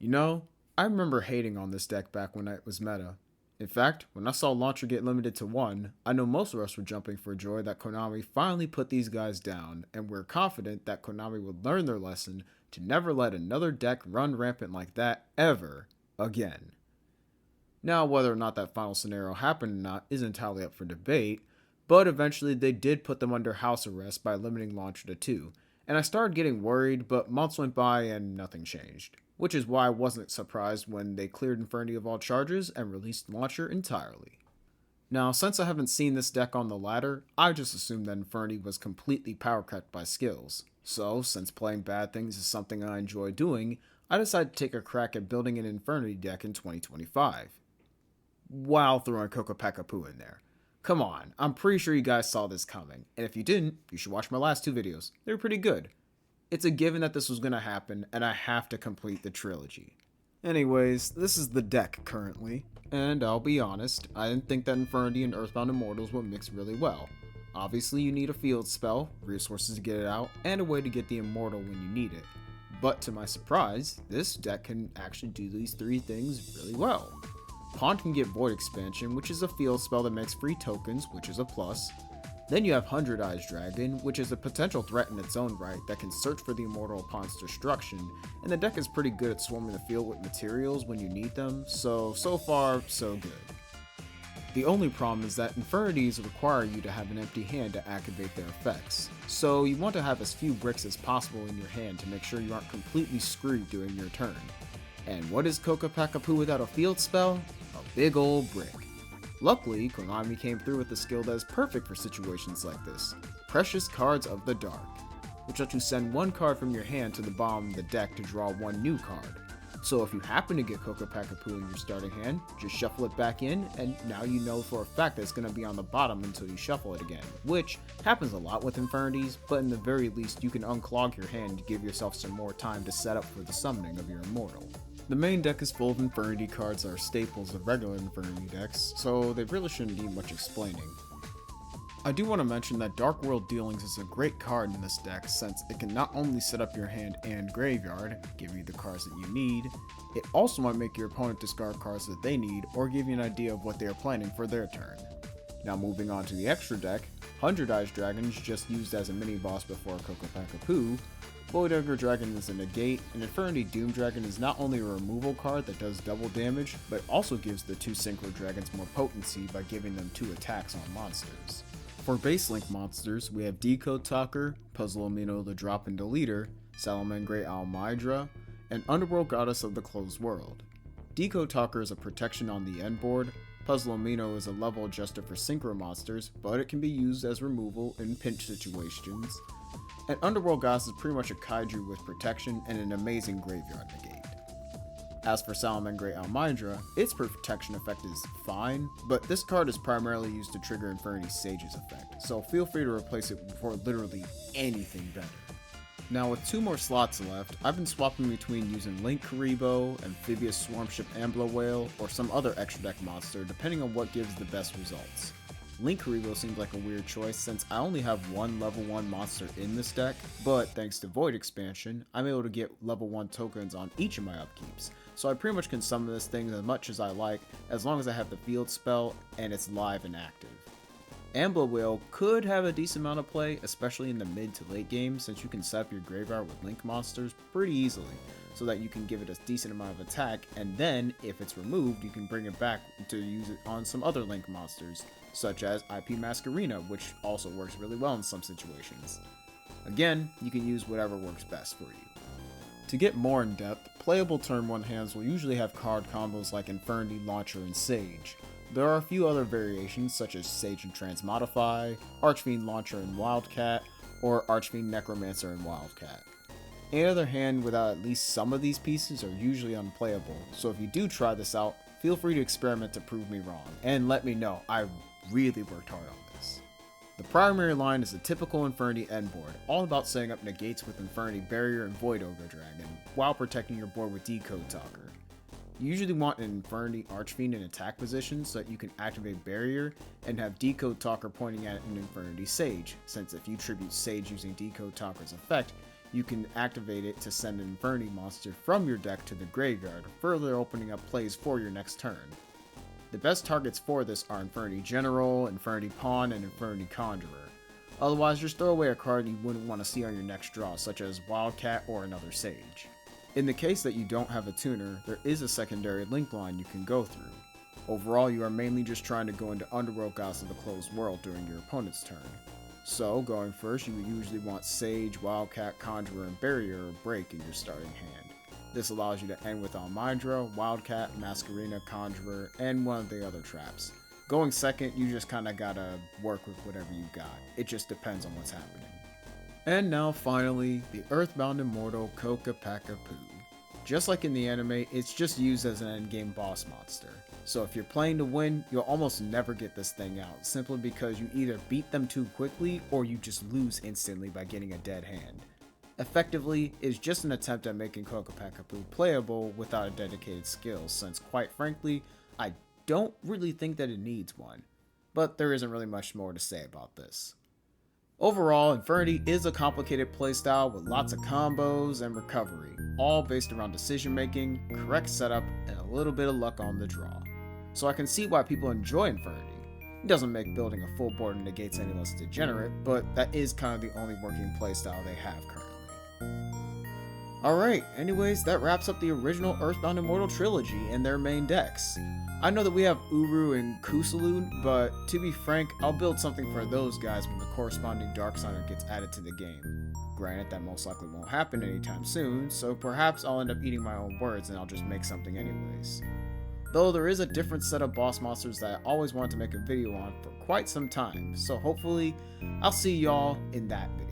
You know, I remember hating on this deck back when it was meta. In fact, when I saw Launcher get limited to 1, I know most of us were jumping for joy that Konami finally put these guys down, and we're confident that Konami would learn their lesson to never let another deck run rampant like that ever again. Now, whether or not that final scenario happened or not is entirely up for debate, but eventually they did put them under house arrest by limiting Launcher to 2, and I started getting worried, but months went by and nothing changed. Which is why I wasn't surprised when they cleared Infernity of all charges and released Launcher entirely. Now, since I haven't seen this deck on the ladder, I just assumed that Infernity was completely power cut by skills. So, since playing bad things is something I enjoy doing, I decided to take a crack at building an Infernity deck in 2025. While throwing Kokopakapu in there. Come on, I'm pretty sure you guys saw this coming, and if you didn't, you should watch my last 2 videos. They were pretty good. It's a given that this was going to happen, and I have to complete the trilogy. Anyways, this is the deck currently, and I'll be honest, I didn't think that Infernity and Earthbound Immortals would mix really well. Obviously you need a field spell, resources to get it out, and a way to get the Immortal when you need it. But to my surprise, this deck can actually do these 3 things really well. Pawn can get Void Expansion, which is a field spell that makes free tokens, which is a plus. Then you have 100 Eyes Dragon, which is a potential threat in its own right that can search for the Immortal upon its destruction, and the deck is pretty good at swarming the field with materials when you need them, so far, so good. The only problem is that Infernities require you to have an empty hand to activate their effects, so you want to have as few bricks as possible in your hand to make sure you aren't completely screwed during your turn. And what is Kokopakapu without a field spell? A big old brick. Luckily, Konami came through with a skill that is perfect for situations like this, Precious Cards of the Dark, which lets you send 1 card from your hand to the bottom of the deck to draw 1 new card. So if you happen to get Kokopakapu in your starting hand, just shuffle it back in, and now you know for a fact that it's going to be on the bottom until you shuffle it again, which happens a lot with Infernities, but in the very least you can unclog your hand to give yourself some more time to set up for the summoning of your Immortal. The main deck is full of Infernity cards that are staples of regular Infernity decks, so they really shouldn't need much explaining. I do want to mention that Dark World Dealings is a great card in this deck since it can not only set up your hand and graveyard, give you the cards that you need, it also might make your opponent discard cards that they need or give you an idea of what they are planning for their turn. Now moving on to the extra deck, 100 Eyes Dragon is just used as a mini boss before Kokopakapu. Void Ogre Dragon is a negate, and Infernity Doom Dragon is not only a removal card that does double damage, but also gives the 2 Synchro Dragons more potency by giving them 2 attacks on monsters. For base link monsters, we have Decode Talker, Puzzle Amino the Drop and Deleter, Salamangreat Almydra, and Underworld Goddess of the Closed World. Decode Talker is a protection on the end board, Puzzle Amino is a level adjuster for Synchro monsters, but it can be used as removal in pinch situations, and Underworld Goddess is pretty much a kaiju with protection and an amazing graveyard negate. As for Salamangreat Almydra, its protection effect is fine, but this card is primarily used to trigger Infernity Sage's effect, so feel free to replace it for literally anything better. Now with 2 more slots left, I've been swapping between using Link Karibo, Amphibious Swarmship Ambler Whale, or some other extra deck monster depending on what gives the best results. Link Karibo seems like a weird choice since I only have 1 level 1 monster in this deck, but thanks to Void Expansion, I'm able to get level 1 tokens on each of my upkeeps, so I pretty much can summon this thing as much as I like as long as I have the field spell and it's live and active. Ambler Whale could have a decent amount of play, especially in the mid to late game since you can set up your graveyard with Link monsters pretty easily, so that you can give it a decent amount of attack, and then, if it's removed, you can bring it back to use it on some other Link monsters, such as IP Masquerena, which also works really well in some situations. Again, you can use whatever works best for you. To get more in depth, playable turn 1 hands will usually have card combos like Infernity, Launcher, and Sage. There are a few other variations such as Sage and Transmodify, Archfiend Launcher and Wildcat, or Archfiend Necromancer and Wildcat. Any other hand without at least some of these pieces are usually unplayable, so if you do try this out, feel free to experiment to prove me wrong, and let me know, I really worked hard on this. The primary line is a typical Infernity end board, all about setting up negates with Infernity Barrier and Void Ogre Dragon, while protecting your board with Decode Talker. You usually want an Infernity Archfiend in attack position so that you can activate Barrier and have Decode Talker pointing at an Infernity Sage, since if you tribute Sage using Decode Talker's effect, you can activate it to send an Infernity monster from your deck to the graveyard, further opening up plays for your next turn. The best targets for this are Infernity General, Infernity Pawn, and Infernity Conjurer. Otherwise, just throw away a card you wouldn't want to see on your next draw, such as Wildcat or another Sage. In the case that you don't have a tuner, there is a secondary link line you can go through. Overall, you are mainly just trying to go into Underworld Gods of the Closed World during your opponent's turn. So, going first, you would usually want Sage, Wildcat, Conjurer, and Barrier or Break in your starting hand. This allows you to end with Almydra, Wildcat, Masquerena, Conjurer, and one of the other traps. Going second, you just kinda gotta work with whatever you got. It just depends on what's happening. And now finally, the Earthbound Immortal Kokapakapu. Just like in the anime, it's just used as an endgame boss monster. So if you're playing to win, you'll almost never get this thing out, simply because you either beat them too quickly or you just lose instantly by getting a dead hand. Effectively, it's just an attempt at making Kokapakapu playable without a dedicated skill, since quite frankly, I don't really think that it needs one. But there isn't really much more to say about this. Overall, Infernity is a complicated playstyle with lots of combos and recovery, all based around decision making, correct setup, and a little bit of luck on the draw. So I can see why people enjoy Infernity. It doesn't make building a full board into gates any less degenerate, but that is kind of the only working playstyle they have currently. Alright, anyways, that wraps up the original Earthbound Immortal trilogy and their main decks. I know that we have Uru and Kusaloon, but to be frank, I'll build something for those guys when the corresponding Dark Signer gets added to the game. Granted, that most likely won't happen anytime soon, so perhaps I'll end up eating my own words and I'll just make something anyways. Though there is a different set of boss monsters that I always wanted to make a video on for quite some time, so hopefully I'll see y'all in that video.